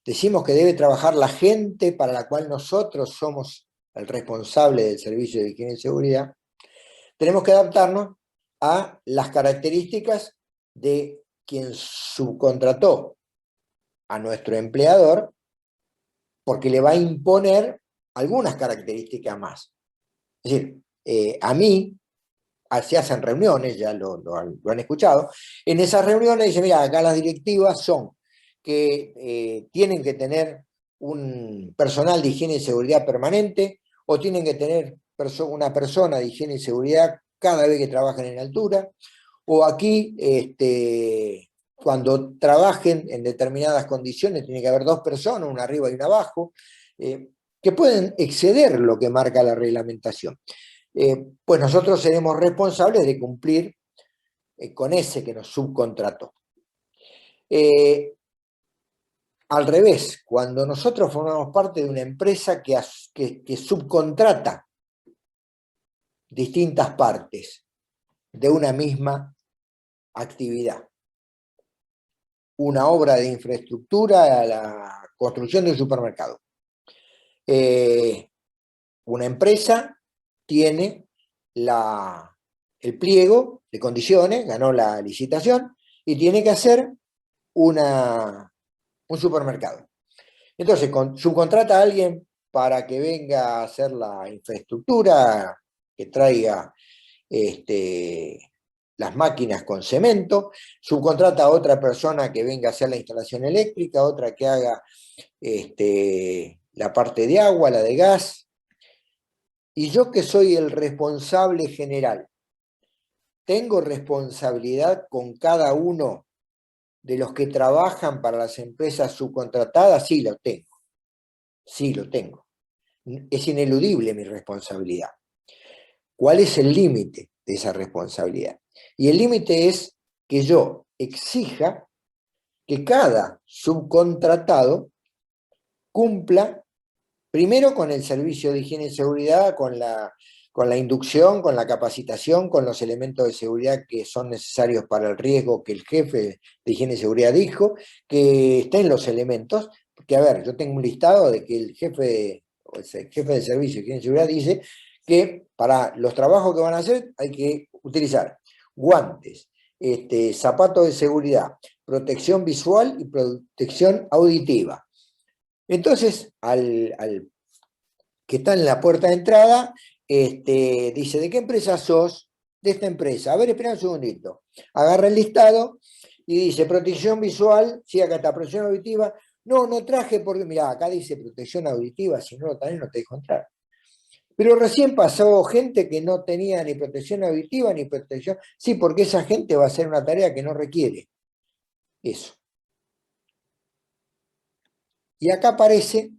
decimos que debe trabajar la gente para la cual nosotros somos el responsable del servicio de higiene y seguridad, tenemos que adaptarnos a las características de quien subcontrató a nuestro empleador, porque le va a imponer algunas características más. Es decir, a mí, se hacen reuniones, ya lo han escuchado, en esas reuniones dicen, mira, acá las directivas son que tienen que tener un personal de higiene y seguridad permanente, o tienen que tener una persona de higiene y seguridad cada vez que trabajen en altura, o aquí, cuando trabajen en determinadas condiciones, tiene que haber 2 personas, una arriba y una abajo, que pueden exceder lo que marca la reglamentación. Pues nosotros seremos responsables de cumplir con ese que nos subcontrató. Al revés, cuando nosotros formamos parte de una empresa que subcontrata distintas partes de una misma actividad, una obra de infraestructura a la construcción de un supermercado. Una empresa tiene el pliego de condiciones, ganó la licitación y tiene que hacer un supermercado. Entonces, subcontrata a alguien para que venga a hacer la infraestructura, que traiga las máquinas con cemento, subcontrata a otra persona que venga a hacer la instalación eléctrica, otra que haga la parte de agua, la de gas, y yo que soy el responsable general, ¿tengo responsabilidad con cada uno de los que trabajan para las empresas subcontratadas? Sí, lo tengo. Sí, lo tengo. Es ineludible mi responsabilidad. ¿Cuál es el límite de esa responsabilidad? Y el límite es que yo exija que cada subcontratado cumpla primero con el servicio de higiene y seguridad, con la inducción, con la capacitación, con los elementos de seguridad que son necesarios para el riesgo que el jefe de higiene y seguridad dijo, que estén los elementos, porque a ver, yo tengo un listado de que el jefe de servicio de higiene y seguridad dice que para los trabajos que van a hacer hay que utilizar guantes, zapatos de seguridad, protección visual y protección auditiva. Entonces, al que está en la puerta de entrada, dice, ¿de qué empresa sos? De esta empresa. A ver, espera un segundito. Agarra el listado y dice, protección visual, sí, acá está, protección auditiva. No, no traje porque, mirá, acá dice protección auditiva, si no lo tenés no te dejo entrar. Pero recién pasó gente que no tenía ni protección auditiva ni protección. Sí, porque esa gente va a hacer una tarea que no requiere eso. Y acá aparece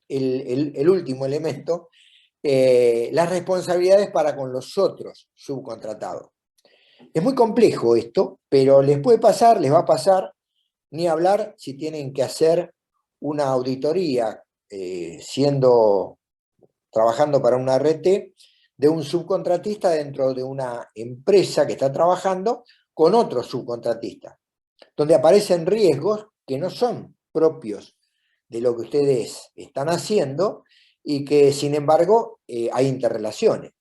el último elemento, las responsabilidades para con los otros subcontratados. Es muy complejo esto, pero les puede pasar, les va a pasar, ni hablar si tienen que hacer una auditoría, trabajando para una RT, de un subcontratista dentro de una empresa que está trabajando con otro subcontratista, donde aparecen riesgos que no son propios de lo que ustedes están haciendo y que, sin embargo, hay interrelaciones.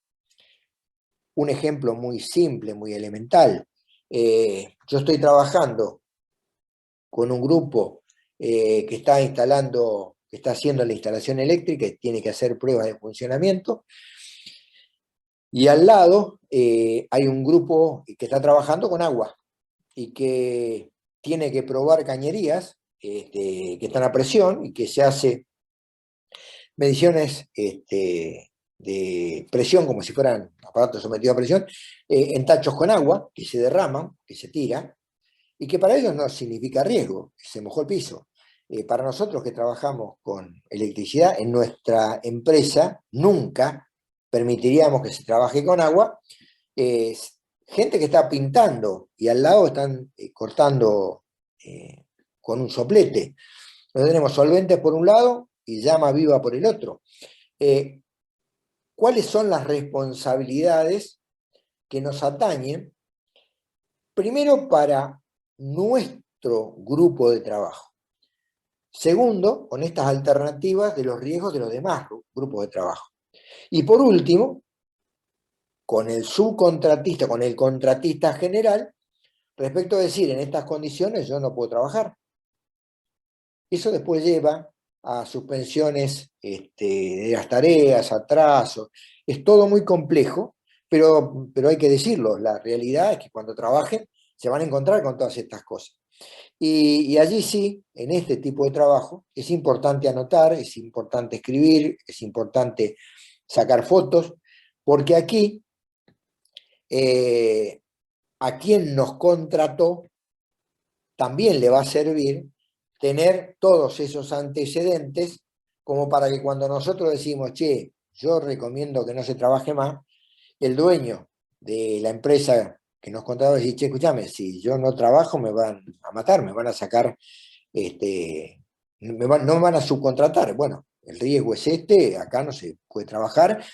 Un ejemplo muy simple, muy elemental. Yo estoy trabajando con un grupo que está instalando, que está haciendo la instalación eléctrica y tiene que hacer pruebas de funcionamiento. Y al lado hay un grupo que está trabajando con agua y que tiene que probar cañerías que están a presión y que se hace mediciones de presión, como si fueran aparatos sometidos a presión, en tachos con agua, que se derraman, que se tira, y que para ellos no significa riesgo, que se mojó el piso. Para nosotros que trabajamos con electricidad, en nuestra empresa nunca permitiríamos que se trabaje con agua. Gente que está pintando y al lado están cortando con un soplete. Entonces tenemos solventes por un lado y llama viva por el otro. ¿Cuáles son las responsabilidades que nos atañen? Primero, para nuestro grupo de trabajo. Segundo, con estas alternativas de los riesgos de los demás grupos de trabajo. Y por último, con el subcontratista, con el contratista general, respecto a decir, en estas condiciones yo no puedo trabajar. Eso después lleva a suspensiones de las tareas, atrasos. Es todo muy complejo, pero hay que decirlo, la realidad es que cuando trabajen se van a encontrar con todas estas cosas. Y allí sí, en este tipo de trabajo, es importante anotar, es importante escribir, es importante sacar fotos, porque aquí a quien nos contrató también le va a servir tener todos esos antecedentes como para que cuando nosotros decimos, che, yo recomiendo que no se trabaje más, el dueño de la empresa que nos contrató dice, che, escúchame, si yo no trabajo me van a matar, me van a sacar, no me van a subcontratar. Bueno, el riesgo es acá no se puede trabajar,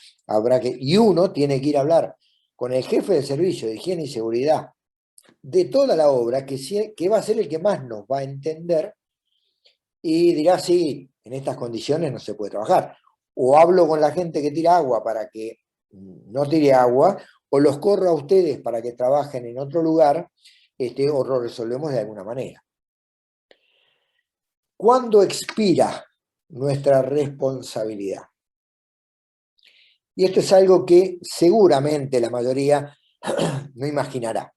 y uno tiene que ir a hablar con el jefe del servicio de higiene y seguridad de toda la obra, que va a ser el que más nos va a entender, y dirá, sí, en estas condiciones no se puede trabajar. O hablo con la gente que tira agua para que no tire agua, o los corro a ustedes para que trabajen en otro lugar, o lo resolvemos de alguna manera. ¿Cuándo expira nuestra responsabilidad? Y esto es algo que seguramente la mayoría no imaginará.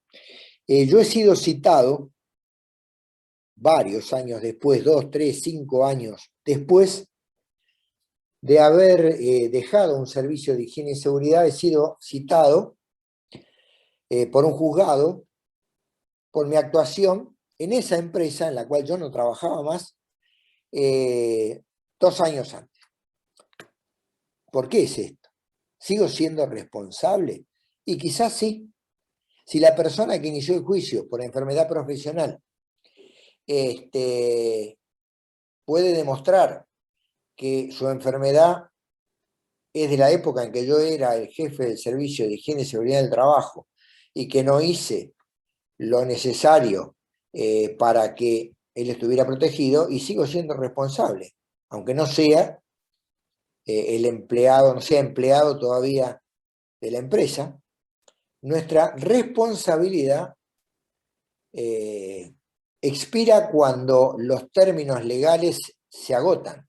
Yo he sido citado varios años después, 2, 3, 5 años después de haber dejado un servicio de higiene y seguridad, he sido citado por un juzgado por mi actuación en esa empresa en la cual yo no trabajaba más 2 años antes. ¿Por qué es esto? ¿Sigo siendo responsable? Y quizás sí. Si la persona que inició el juicio por enfermedad profesional puede demostrar que su enfermedad es de la época en que yo era el jefe del servicio de higiene y seguridad del trabajo y que no hice lo necesario para que él estuviera protegido, y sigo siendo responsable, aunque no sea el empleado, no sea empleado todavía de la empresa. Nuestra responsabilidad expira cuando los términos legales se agotan,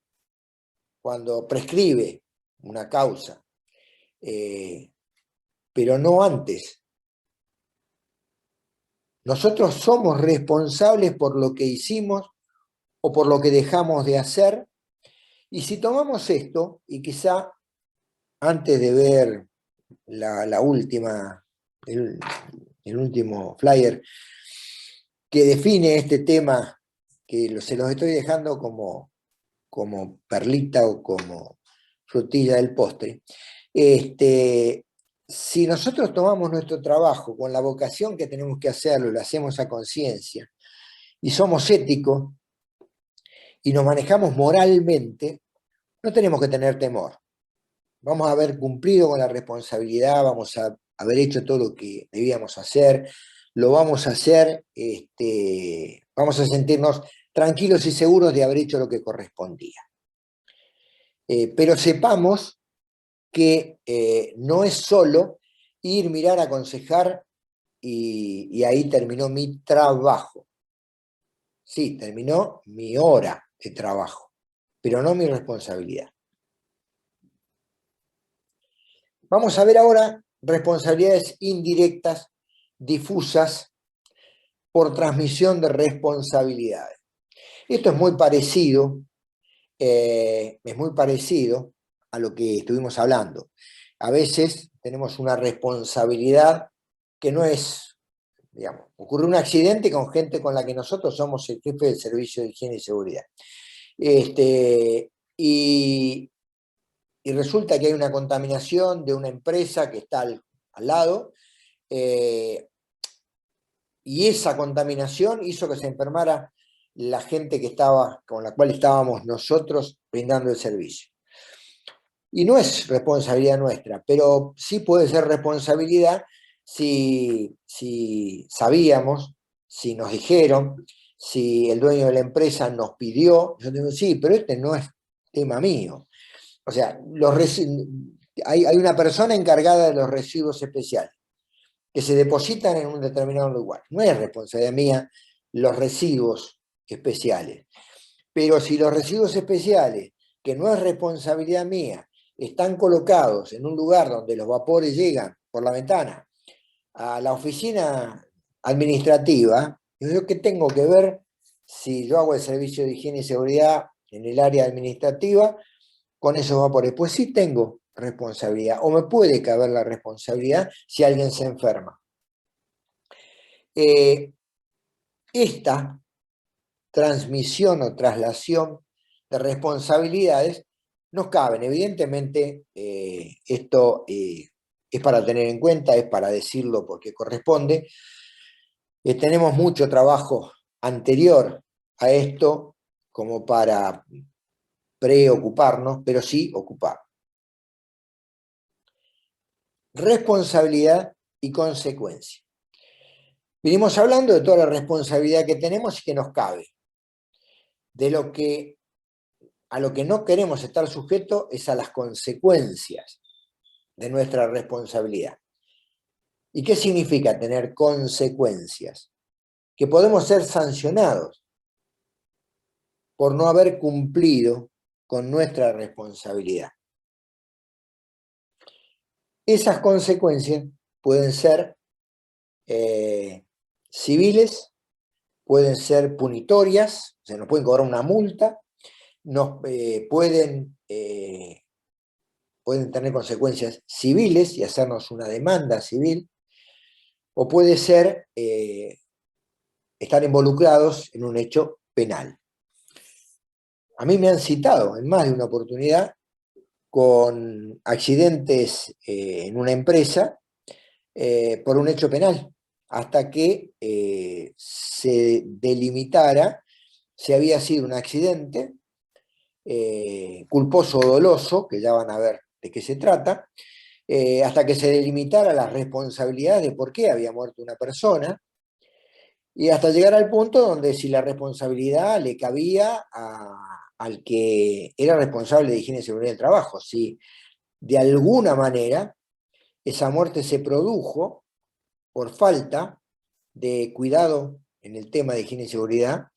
cuando prescribe una causa, pero no antes. Nosotros somos responsables por lo que hicimos o por lo que dejamos de hacer, y si tomamos esto, y quizá antes de ver la última, el último flyer que define este tema, que se los estoy dejando como perlita o como frutilla del postre, si nosotros tomamos nuestro trabajo con la vocación que tenemos que hacerlo, lo hacemos a conciencia, y somos éticos, y nos manejamos moralmente, no tenemos que tener temor. Vamos a haber cumplido con la responsabilidad, vamos a haber hecho todo lo que debíamos hacer, lo vamos a hacer, vamos a sentirnos tranquilos y seguros de haber hecho lo que correspondía. Pero sepamos que no es solo ir, mirar, aconsejar y ahí terminó mi trabajo. Sí, terminó mi hora de trabajo, pero no mi responsabilidad. Vamos a ver ahora responsabilidades indirectas, difusas, por transmisión de responsabilidades. Esto es muy parecido a lo que estuvimos hablando. A veces tenemos una responsabilidad que no es, digamos, ocurre un accidente con gente con la que nosotros somos el jefe del servicio de higiene y seguridad. Y resulta que hay una contaminación de una empresa que está al lado, y esa contaminación hizo que se enfermara la gente con la cual estábamos nosotros brindando el servicio. Y no es responsabilidad nuestra, pero sí puede ser responsabilidad si sabíamos, si nos dijeron, si el dueño de la empresa nos pidió. Yo digo, sí, pero este no es tema mío. O sea, hay una persona encargada de los residuos especiales que se depositan en un determinado lugar. No es responsabilidad mía los residuos especiales. Pero si los residuos especiales, que no es responsabilidad mía, están colocados en un lugar donde los vapores llegan por la ventana a la oficina administrativa, yo qué tengo que ver si yo hago el servicio de higiene y seguridad en el área administrativa con esos vapores. Pues sí tengo responsabilidad, o me puede caber la responsabilidad si alguien se enferma. Esta transmisión o traslación de responsabilidades nos caben. Evidentemente, esto es para tener en cuenta, es para decirlo porque corresponde. Tenemos mucho trabajo anterior a esto como para preocuparnos, pero sí ocupar. Responsabilidad y consecuencia. Venimos hablando de toda la responsabilidad que tenemos y que nos cabe. A lo que no queremos estar sujetos es a las consecuencias de nuestra responsabilidad. ¿Y qué significa tener consecuencias? Que podemos ser sancionados por no haber cumplido con nuestra responsabilidad. Esas consecuencias pueden ser civiles, pueden ser punitorias, o sea, nos pueden cobrar una multa, pueden tener consecuencias civiles y hacernos una demanda civil, o puede ser estar involucrados en un hecho penal. A mí me han citado en más de una oportunidad con accidentes en una empresa por un hecho penal, hasta que se delimitara si había sido un accidente culposo o doloso, que ya van a ver de qué se trata, hasta que se delimitara las responsabilidades de por qué había muerto una persona, y hasta llegar al punto donde si la responsabilidad le cabía al que era responsable de higiene y seguridad del trabajo, si de alguna manera esa muerte se produjo por falta de cuidado en el tema de higiene y seguridad,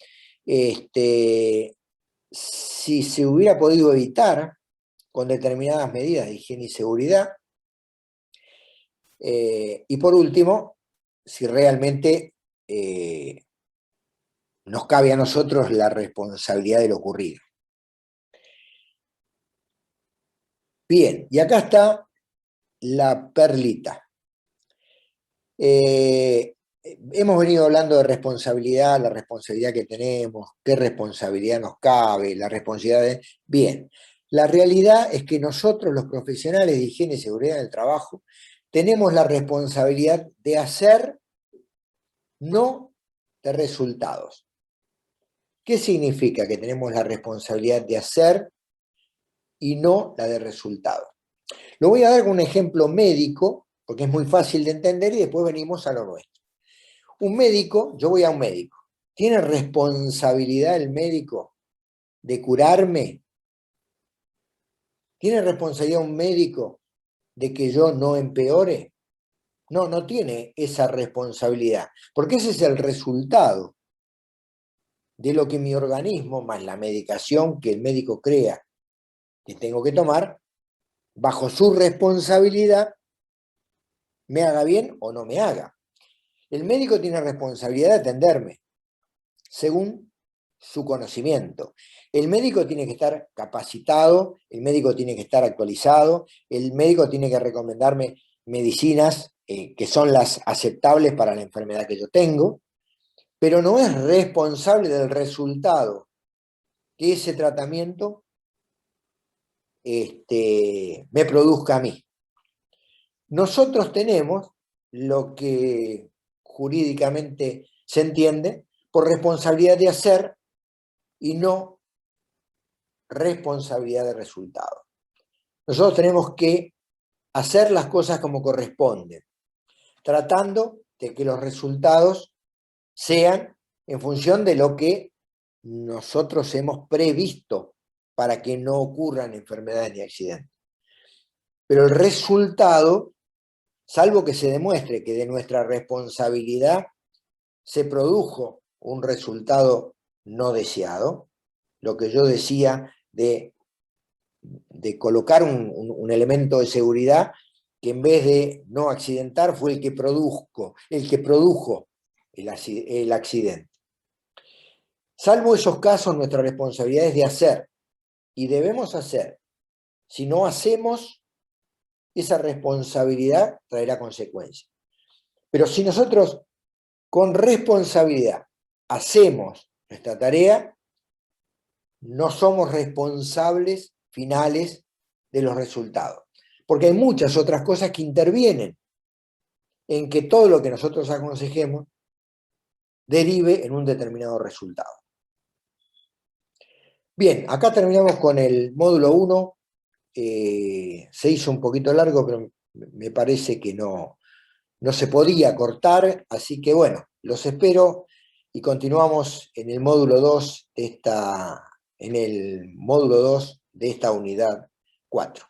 si se hubiera podido evitar con determinadas medidas de higiene y seguridad, y por último, si realmente nos cabe a nosotros la responsabilidad de lo ocurrido. Bien, y acá está la perlita. Hemos venido hablando de responsabilidad, la responsabilidad que tenemos, qué responsabilidad nos cabe, la responsabilidad de... Bien, la realidad es que nosotros, los profesionales de higiene y seguridad en el trabajo, tenemos la responsabilidad de hacer, no de resultados. ¿Qué significa que tenemos la responsabilidad de hacer y no la de resultados? Lo voy a dar con un ejemplo médico, porque es muy fácil de entender, y después venimos a lo nuestro. Un médico, yo voy a un médico, ¿tiene responsabilidad el médico de curarme? ¿Tiene responsabilidad un médico de que yo no empeore? no tiene esa responsabilidad, porque ese es el resultado de lo que mi organismo, más la medicación que el médico crea que tengo que tomar, bajo su responsabilidad, me haga bien o no me haga. El médico tiene responsabilidad de atenderme, según su conocimiento. El médico tiene que estar capacitado, el médico tiene que estar actualizado, el médico tiene que recomendarme medicinas que son las aceptables para la enfermedad que yo tengo, pero no es responsable del resultado que ese tratamiento me produzca a mí. Nosotros tenemos lo que jurídicamente se entiende por responsabilidad de hacer y no responsabilidad de resultado. Nosotros tenemos que hacer las cosas como corresponden, tratando de que los resultados sean en función de lo que nosotros hemos previsto para que no ocurran enfermedades ni accidentes. Pero el resultado, salvo que se demuestre que de nuestra responsabilidad se produjo un resultado no deseado, lo que yo decía de colocar un elemento de seguridad que en vez de no accidentar fue el que produjo el accidente. Salvo esos casos, nuestra responsabilidad es de hacer, y debemos hacer. Si no hacemos, esa responsabilidad traerá consecuencias. Pero si nosotros con responsabilidad hacemos nuestra tarea, no somos responsables finales de los resultados. Porque hay muchas otras cosas que intervienen en que todo lo que nosotros aconsejemos derive en un determinado resultado. Bien, acá terminamos con el módulo 1. Se hizo un poquito largo, pero me parece que no se podía cortar, así que bueno, los espero y continuamos en el módulo 2 de esta unidad 4.